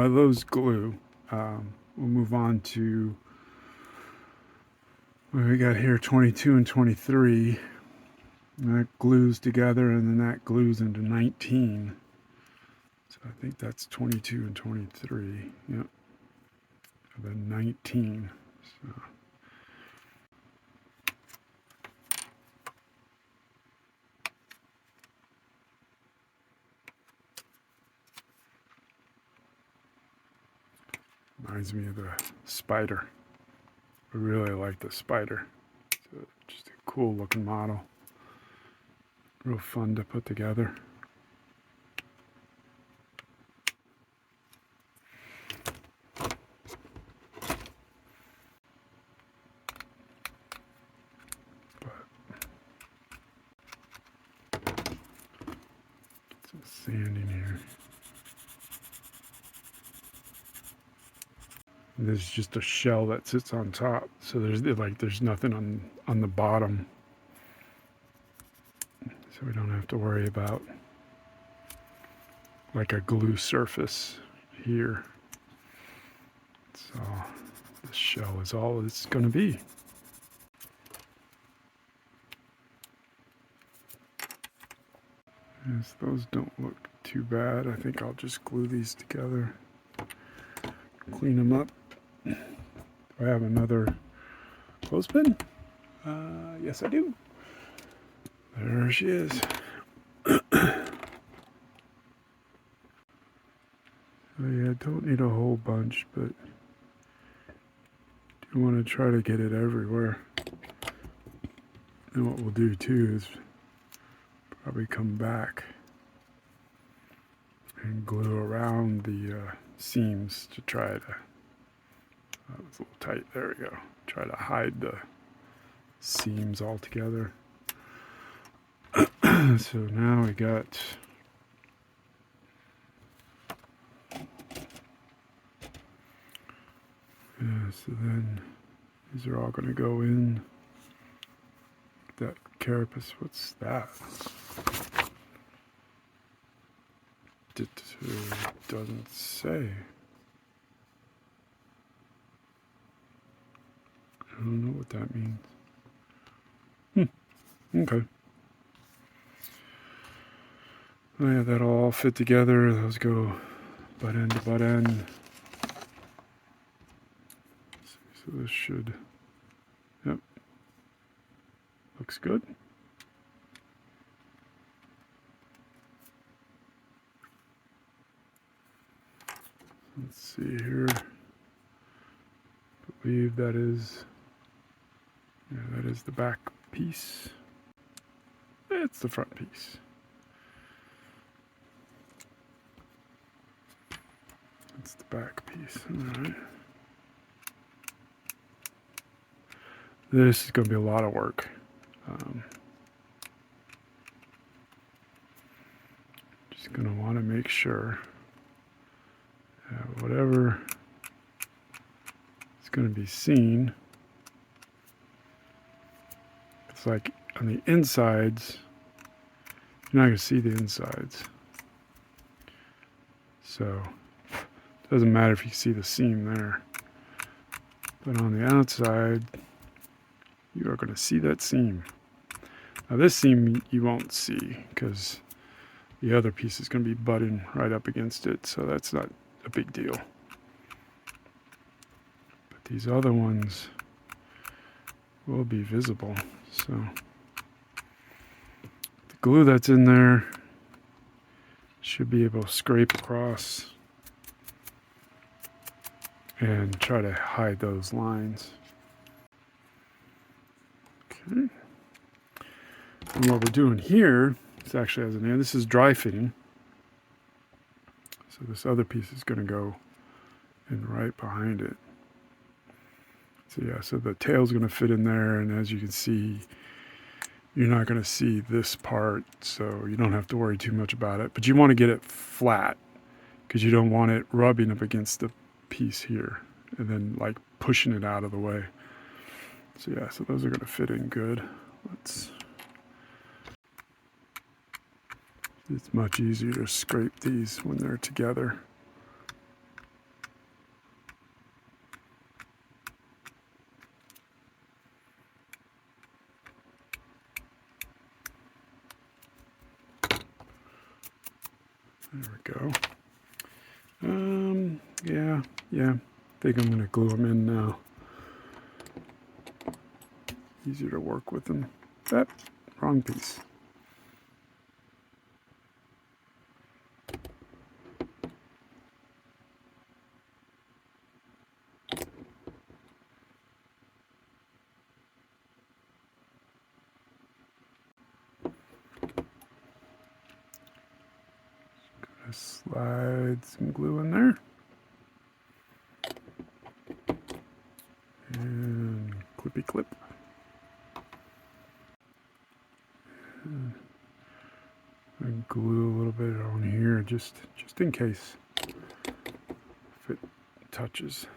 while those glue, we'll move on to what we got here, 22 and 23. And that glues together, and then that glues into 19. So I think that's 22 and 23. Yep. And then 19. So. Reminds me of the spider. I really like the spider. It's just a cool looking model. Real fun to put together. Some sand in here. And there's just a shell that sits on top, so there's nothing on the bottom, so we don't have to worry about like a glue surface here. So the shell is all it's going to be. Yes, those don't look too bad. I think I'll just glue these together, clean them up. Do I have another clothespin? Yes, I do. There she is. So yeah, don't need a whole bunch, but do want to try to get it everywhere. And what we'll do too is probably come back and glue around the seams to try to, that was a little tight, there we go, try to hide the seams all together. So now we got so then these are all going to go in that carapace. What's that? It doesn't say. I don't know what that means. Okay. Oh yeah, that'll all fit together. Those go butt end to butt end. So this should, yep, looks good. Let's see here. I believe that is, yeah, that is the back piece. It's the front piece. That's the back piece. All right. This is going to be a lot of work. Just going to want to make sure whatever is going to be seen, it's like on the insides, you're not going to see the insides. So it doesn't matter if you see the seam there. But on the outside, you are going to see that seam. Now this seam you won't see because the other piece is going to be butting right up against it, so that's not a big deal. But these other ones will be visible. So the glue that's in there should be able to scrape across and try to hide those lines. Okay. And what we're doing here is actually has an end. This is dry fitting. So this other piece is going to go in right behind it. So yeah, so the tail's going to fit in there, and as you can see, you're not going to see this part, so you don't have to worry too much about it. But you want to get it flat because you don't want it rubbing up against the piece here and then like pushing it out of the way. So yeah, so those are going to fit in good. It's much easier to scrape these when they're together. There we go. Yeah. I think I'm going to glue them in now. Easier to work with them. Wrong piece. Slide some glue in there. And clippy clip. And glue a little bit on here just in case if it touches.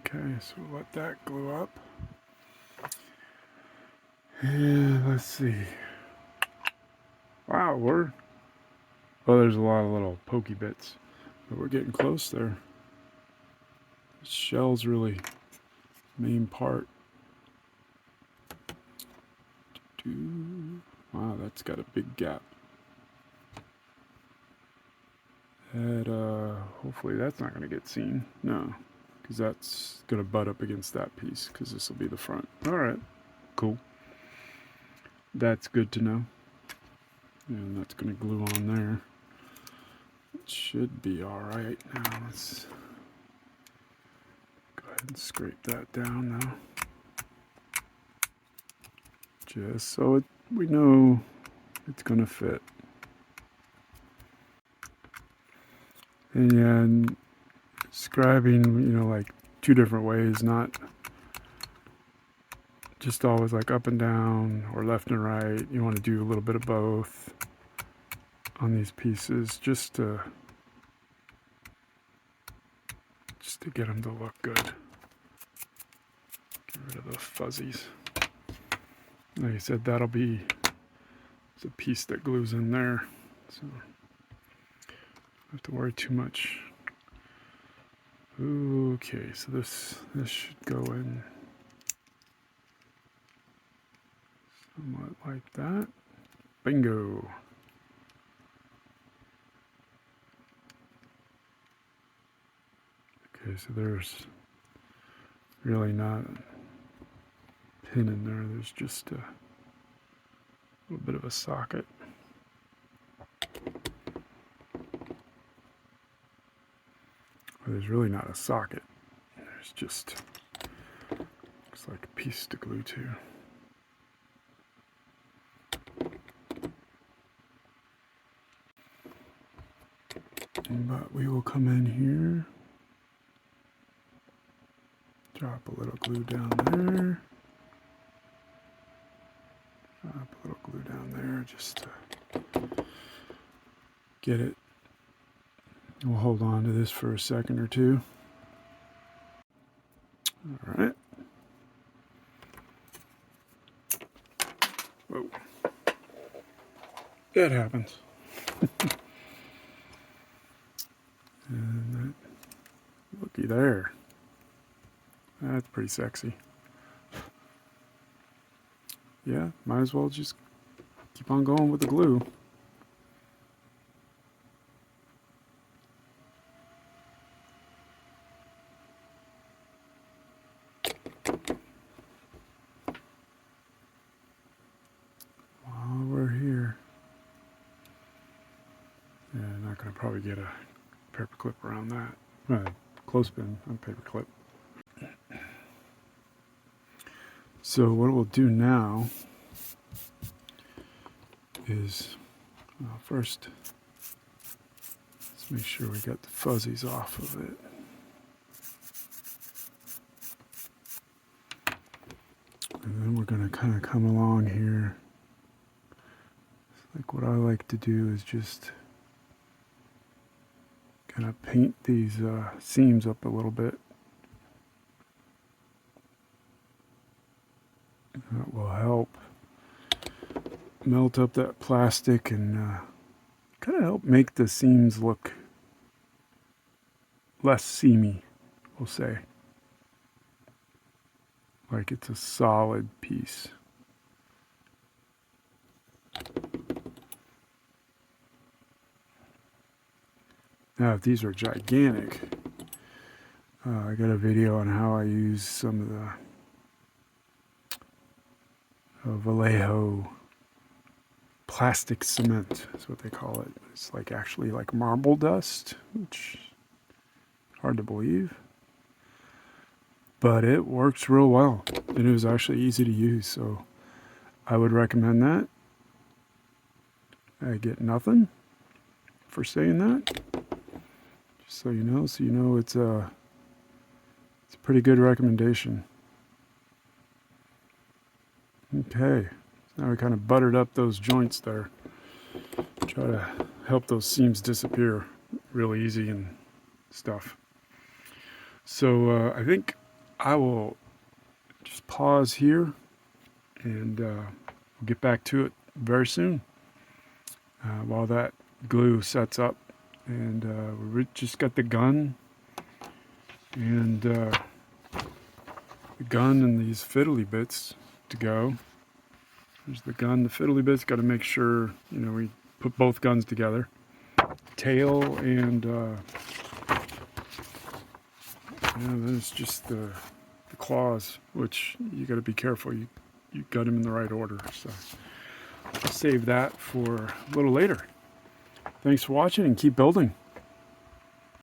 Okay, so we'll let that glue up. And let's see. Wow, there's a lot of little pokey bits, but we're getting close there. The shell's really main part. Wow, that's got a big gap. And hopefully that's not going to get seen. No, because that's going to butt up against that piece, because this will be the front. All right, cool. That's good to know. And that's going to glue on there. It should be all right. Now let's go ahead and scrape that down now. Just so we know it's going to fit. And scribing, like 2 different ways, not just always like up and down or left and right. You want to do a little bit of both on these pieces just to get them to look good. Get rid of the fuzzies. Like I said, that'll be the piece that glues in there, so don't have to worry too much. Okay, so this should go in somewhat like that. Bingo. Okay, so there's really not a pin in there. There's just a little bit of a socket. Well, there's really not a socket. There's just, looks like a piece to glue to. But we will come in here, drop a little glue down there, drop a little glue down there just to get it. We'll hold on to this for a second or two. All right. Whoa. That happens. And looky there. That's pretty sexy. Yeah, might as well just keep on going with the glue. While we're here. Yeah, I'm not going to probably get a paper clip around that. Clothespin on paper clip. So what we'll do now is first let's make sure we got the fuzzies off of it. And then we're going to kind of come along here. Like what I like to do is just kind of paint these seams up a little bit. That will help melt up that plastic and kind of help make the seams look less seamy, we'll say. Like it's a solid piece. Now, if these are gigantic, I got a video on how I use some of the Vallejo plastic cement, is what they call it. It's like actually like marble dust, which is hard to believe. But it works real well, and it was actually easy to use, so I would recommend that. I get nothing for saying that. Just so you know it's a pretty good recommendation. Okay, now we kind of buttered up those joints there. Try to help those seams disappear real easy and stuff. So I think I will just pause here, and we'll get back to it very soon while that glue sets up. And we just got the gun and these fiddly bits to go. There's the gun, the fiddly bits. Got to make sure we put both guns together, tail and then it's just the claws, which you got to be careful. You got them in the right order. So I'll save that for a little later. Thanks for watching, and keep building.